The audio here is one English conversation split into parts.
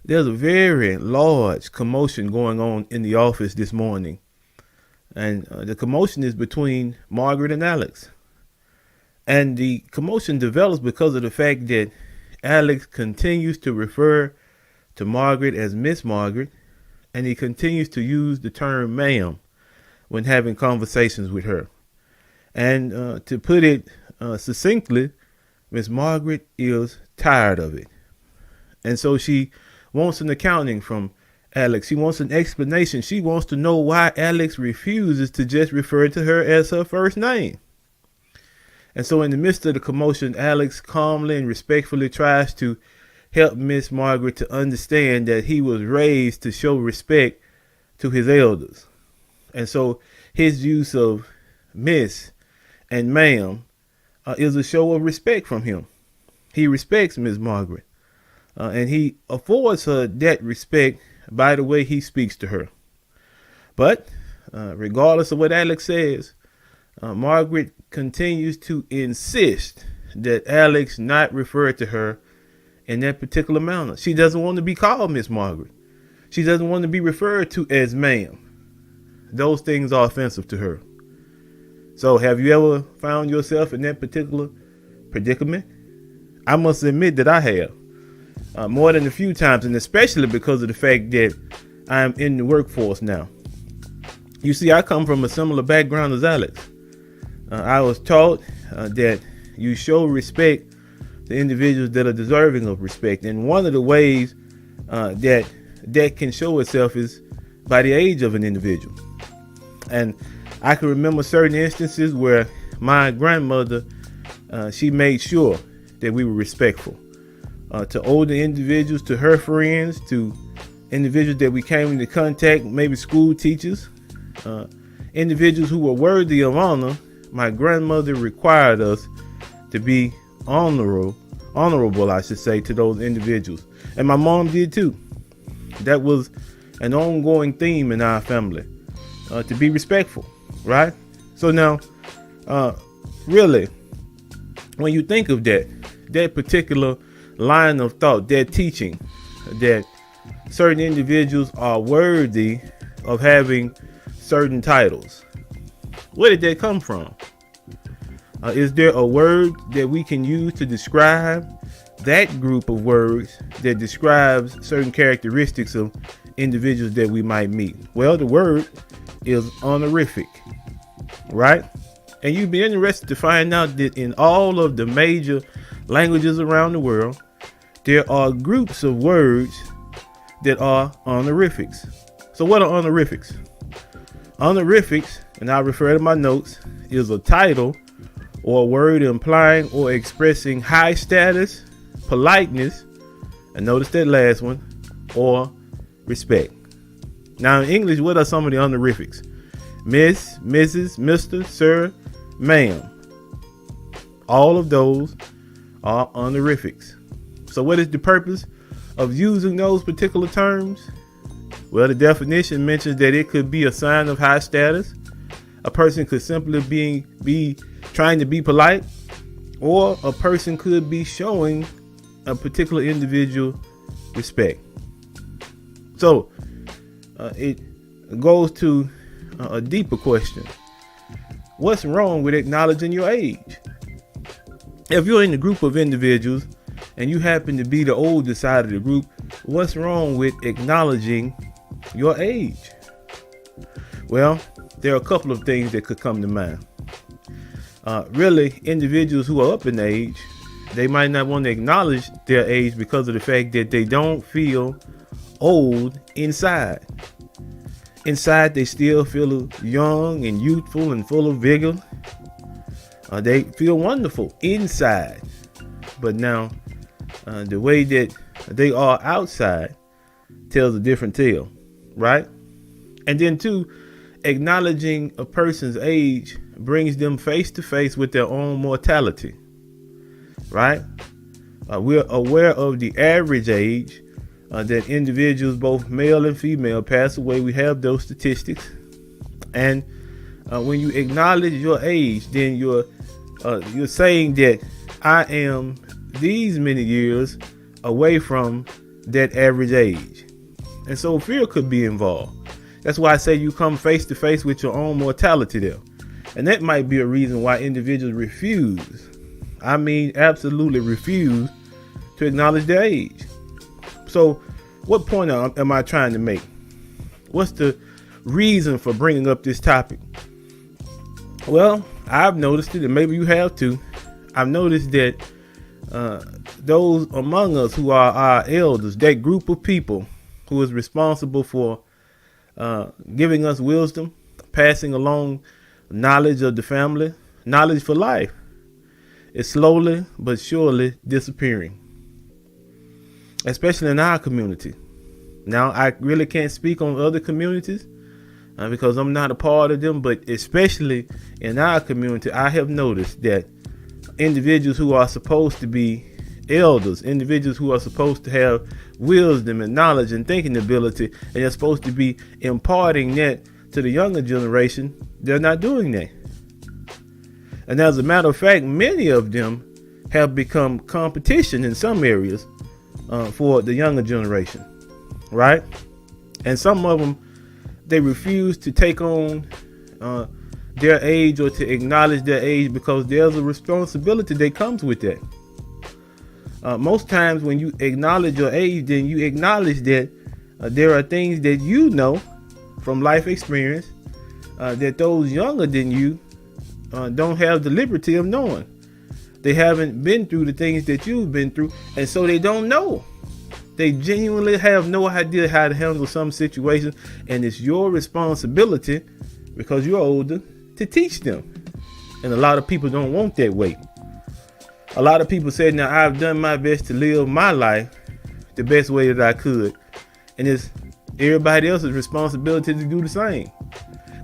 There's a very large commotion going on in the office this morning. And the commotion is between Margaret and Alex. And the commotion develops because of the fact that Alex continues to refer to Margaret as Miss Margaret, and he continues to use the term ma'am when having conversations with her. And to put it succinctly, Miss Margaret is tired of it. And so she wants an accounting from Alex. She wants an explanation. She wants to know why Alex refuses to just refer to her as her first name. And so in the midst of the commotion, Alex calmly and respectfully tries to help Miss Margaret to understand that he was raised to show respect to his elders. And so his use of Miss and Ma'am is a show of respect from him. He respects Miss Margaret. And he affords her that respect by the way he speaks to her. But regardless of what Alex says, Margaret continues to insist that Alex not refer to her in that particular manner. She doesn't want to be called Miss Margaret. She doesn't want to be referred to as ma'am. Those things are offensive to her. So have you ever found yourself in that particular predicament? I must admit that I have. More than a few times, and especially because of the fact that I'm in the workforce now. You see, I come from a similar background as Alex. I was taught that you show respect to individuals that are deserving of respect. And one of the ways that can show itself is by the age of an individual. And I can remember certain instances where my grandmother, she made sure that we were respectful. To older individuals, to her friends, to individuals that we came into contact, maybe school teachers, individuals who were worthy of honor. My grandmother required us to be honorable, I should say, to those individuals. And my mom did too. That was an ongoing theme in our family, to be respectful, right? So now, really, when you think of that particular line of thought, that teaching that certain individuals are worthy of having certain titles, where did that come from? Is there a word that we can use to describe that group of words that describes certain characteristics of individuals that we might meet? Well, the word is honorific, right? And you'd be interested to find out that in all of the major languages around the world, there are groups of words that are honorifics. So what are honorifics? Honorifics, and I'll refer to my notes, is a title or a word implying or expressing high status, politeness, and notice that last one, or respect. Now in English, what are some of the honorifics? Miss, Mrs., Mr., Sir, Ma'am. All of those are honorifics. So what is the purpose of using those particular terms? Well, the definition mentions that it could be a sign of high status. A person could simply be trying to be polite, or a person could be showing a particular individual respect. So it goes to a deeper question. What's wrong with acknowledging your age? If you're in a group of individuals and you happen to be the older side of the group, what's wrong with acknowledging your age? Well, there are a couple of things that could come to mind. Really, individuals who are up in age, they might not want to acknowledge their age because of the fact that they don't feel old inside. Inside, they still feel young and youthful and full of vigor. They feel wonderful inside. But now, the way that they are outside tells a different tale, right? And then two, acknowledging a person's age brings them face to face with their own mortality, right? We're aware of the average age that individuals, both male and female, pass away. We have those statistics. And when you acknowledge your age, then you're saying that I am these many years away from that average age. And so fear could be involved. That's why I say you come face to face with your own mortality there. And that might be a reason why individuals refuse. I mean, absolutely refuse to acknowledge their age. So what point am I trying to make? What's the reason for bringing up this topic? Well, I've noticed it, and maybe you have too. I've noticed that those among us who are our elders, that group of people who is responsible for giving us wisdom, passing along knowledge of the family, knowledge for life, is slowly but surely disappearing, especially in our community. Now, I really can't speak on other communities because I'm not a part of them, but especially in our community, I have noticed that individuals who are supposed to be elders, individuals who are supposed to have wisdom and knowledge and thinking ability, and they're supposed to be imparting that to the younger generation, they're not doing that. And as a matter of fact, many of them have become competition in some areas for the younger generation, right? And some of them, they refuse to take on their age or to acknowledge their age because there's a responsibility that comes with that. Most times when you acknowledge your age, then you acknowledge that there are things that you know from life experience that those younger than you don't have the liberty of knowing. They haven't been through the things that you've been through, and so they don't know. They genuinely have no idea how to handle some situations, and it's your responsibility, because you're older, to teach them. And a lot of people don't want that weight. A lot of people say, now I've done my best to live my life the best way that I could, and it's everybody else's responsibility to do the same.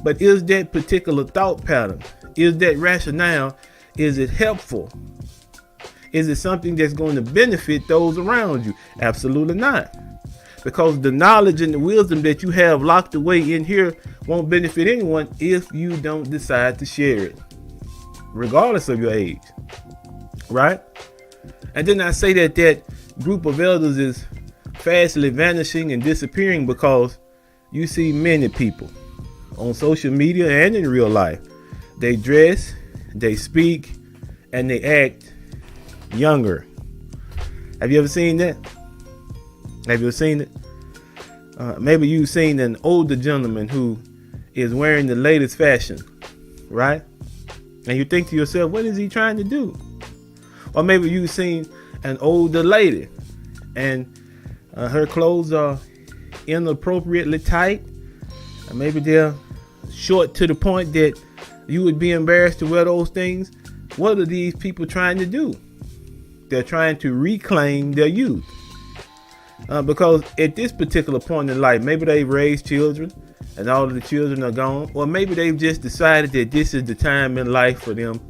But is that particular thought pattern, is that rationale, is it helpful? Is it something that's going to benefit those around you? Absolutely not. Because the knowledge and the wisdom that you have locked away in here won't benefit anyone if you don't decide to share it, regardless of your age, right? And then I say that that group of elders is fastly vanishing and disappearing because you see many people on social media and in real life. They dress, they speak, and they act younger. Have you ever seen that? Have you ever seen it? Maybe you've seen an older gentleman who is wearing the latest fashion, right? And you think to yourself, what is he trying to do? Or maybe you've seen an older lady and her clothes are inappropriately tight. Maybe they're short to the point that you would be embarrassed to wear those things. What are these people trying to do? They're trying to reclaim their youth. Because at this particular point in life, maybe they've raised children and all of the children are gone. Or maybe they've just decided that this is the time in life for them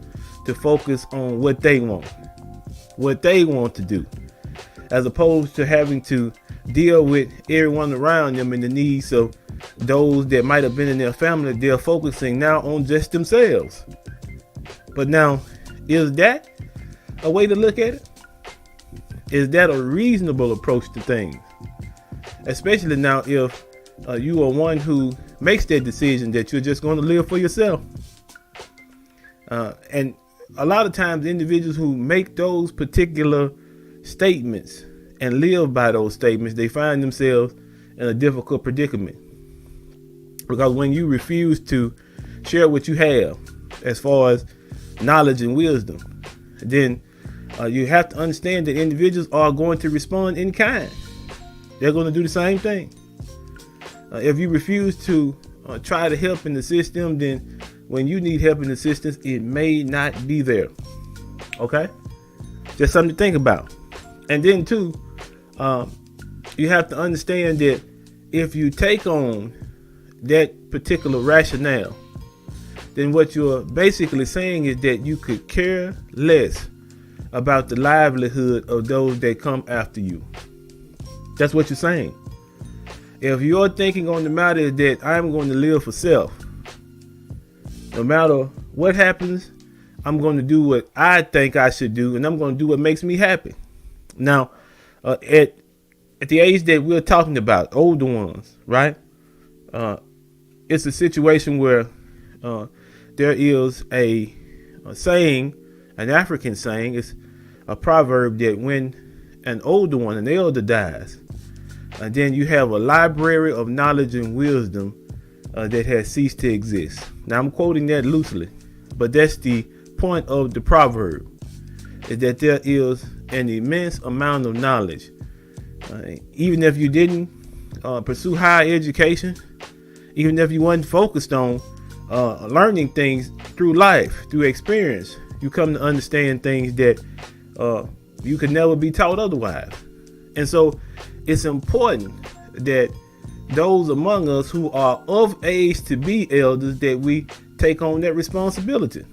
to focus on what they want to do, as opposed to having to deal with everyone around them and the needs of those that might have been in their family. They're focusing now on just themselves. But now, is that a way to look at it? Is that a reasonable approach to things? Especially now if you are one who makes that decision that you're just going to live for yourself. And a lot of times individuals who make those particular statements and live by those statements, they find themselves in a difficult predicament. Because when you refuse to share what you have as far as knowledge and wisdom, then you have to understand that individuals are going to respond in kind. They're going to do the same thing. If you refuse to try to help and assist them, then when you need help and assistance, it may not be there. Okay? Just something to think about. And then too, you have to understand that if you take on that particular rationale, then what you're basically saying is that you could care less about the livelihood of those that come after you. That's what you're saying. If you're thinking on the matter that I'm going to live for self, no matter what happens, I'm going to do what I think I should do, and I'm going to do what makes me happy. Now, at at the age that we're talking about, older ones, right? It's a situation where there is a saying, an African saying. It's a proverb that when an older one, an elder dies, and then you have a library of knowledge and wisdom that has ceased to exist. Now I'm quoting that loosely, but that's the point of the proverb, is that there is an immense amount of knowledge. Even if you didn't pursue higher education, even if you weren't focused on learning things through life, through experience, you come to understand things that you could never be taught otherwise. And so it's important that those among us who are of age to be elders, that we take on that responsibility.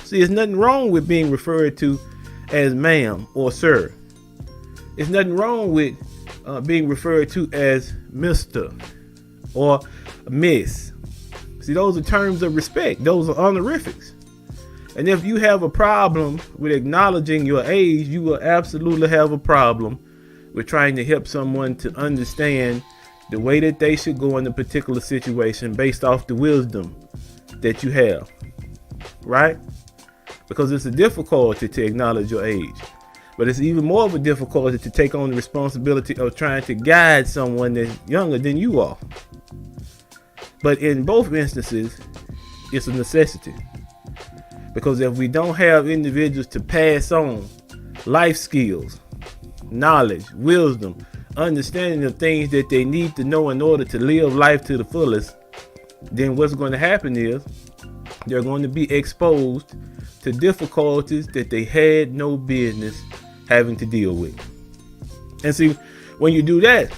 See, there's nothing wrong with being referred to as ma'am or sir. There's nothing wrong with being referred to as Mr. or Miss. See, those are terms of respect. Those are honorifics. And if you have a problem with acknowledging your age, you will absolutely have a problem with trying to help someone to understand the way that they should go in a particular situation based off the wisdom that you have, right? Because it's a difficulty to acknowledge your age, but it's even more of a difficulty to take on the responsibility of trying to guide someone that's younger than you are. But in both instances, it's a necessity, because if we don't have individuals to pass on life skills, knowledge, wisdom, understanding of things that they need to know in order to live life to the fullest, then what's going to happen is they're going to be exposed to difficulties that they had no business having to deal with. And see, when you do that,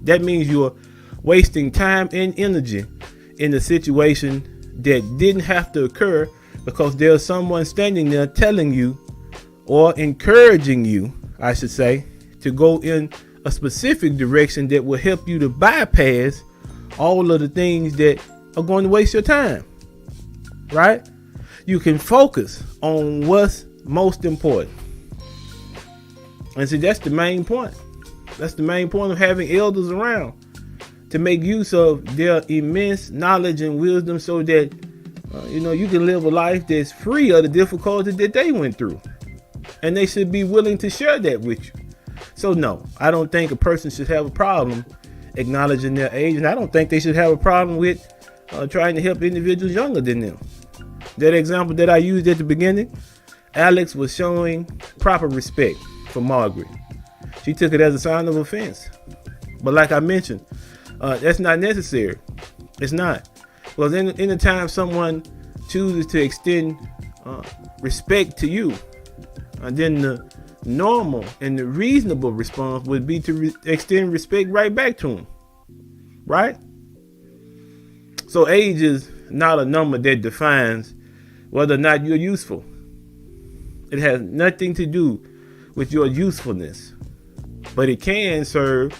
that means you're wasting time and energy in a situation that didn't have to occur, because there's someone standing there telling you, or encouraging you, I should say, to go in a specific direction that will help you to bypass all of the things that are going to waste your time, right? You can focus on what's most important. And see, that's the main point. That's the main point of having elders around, to make use of their immense knowledge and wisdom, so that you can live a life that's free of the difficulties that they went through. And they should be willing to share that with you. So no, I don't think a person should have a problem acknowledging their age, and I don't think they should have a problem with trying to help individuals younger than them. That example that I used at the beginning, Alex was showing proper respect for Margaret. She took it as a sign of offense. But like I mentioned, that's not necessary. It's not. Because any time someone chooses to extend respect to you, and then the normal and the reasonable response would be to extend respect right back to them, right? So age is not a number that defines whether or not you're useful. It has nothing to do with your usefulness, but it can serve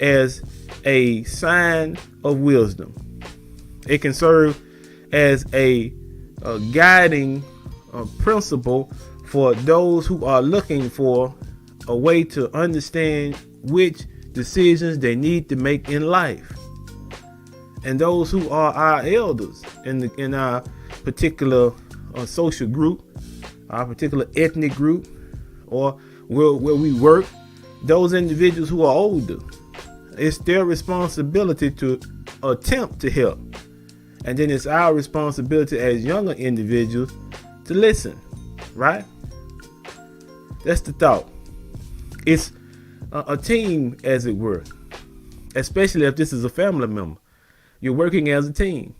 as a sign of wisdom. It can serve as a guiding principle for those who are looking for a way to understand which decisions they need to make in life. And those who are our elders in our particular social group, our particular ethnic group, or where we work, those individuals who are older, it's their responsibility to attempt to help. And then it's our responsibility as younger individuals to listen, right? That's the thought. It's a team, as it were, especially if this is a family member. You're working as a team,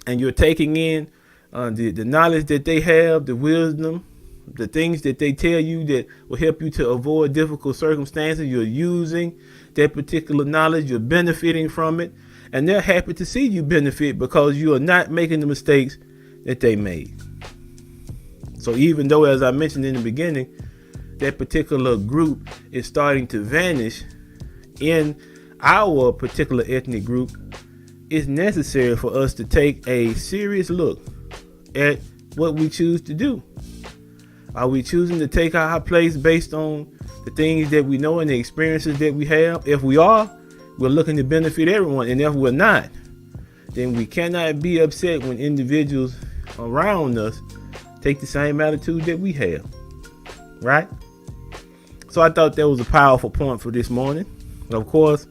and you're taking in the knowledge that they have, the wisdom, the things that they tell you that will help you to avoid difficult circumstances. You're using that particular knowledge, you're benefiting from it, and they're happy to see you benefit because you are not making the mistakes that they made. So even though, as I mentioned in the beginning, that particular group is starting to vanish in our particular ethnic group, it's necessary for us to take a serious look at what we choose to do. Are we choosing to take our place based on the things that we know and the experiences that we have. If we are, we're looking to benefit everyone. And if we're not, then we cannot be upset when individuals around us take the same attitude that we have. Right? So I thought that was a powerful point for this morning. Of course,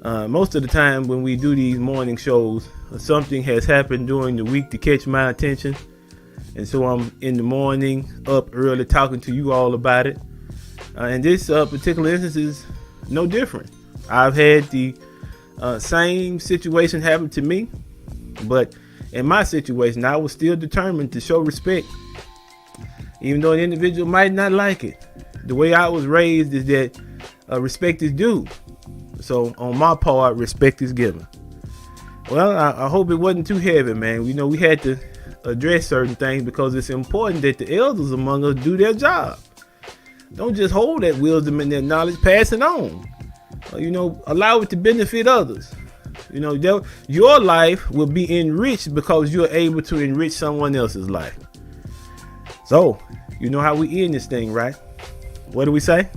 most of the time when we do these morning shows, something has happened during the week to catch my attention. And so I'm in the morning, up early, talking to you all about it. And this particular instance is no different. I've had the same situation happen to me. But in my situation, I was still determined to show respect. Even though an individual might not like it. The way I was raised is that respect is due. So on my part, respect is given. Well, I hope it wasn't too heavy, man. We had to address certain things because it's important that the elders among us do their job. Don't just hold that wisdom and that knowledge, pass it on. Allow it to benefit others. Your life will be enriched because you're able to enrich someone else's life. So, you know how we end this thing, right? What do we say?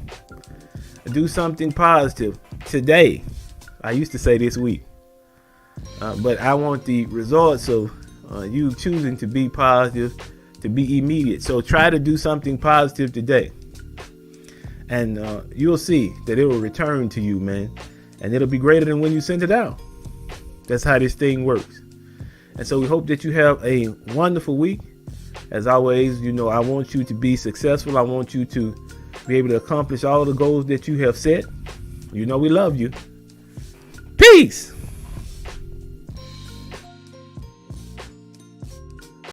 Do something positive today. I used to say this week. But I want the results of you choosing to be positive to be immediate. So try to do something positive today. And you'll see that it will return to you, man. And it'll be greater than when you sent it out. That's how this thing works. And so we hope that you have a wonderful week. As always, I want you to be successful. I want you to be able to accomplish all the goals that you have set. We love you. Peace.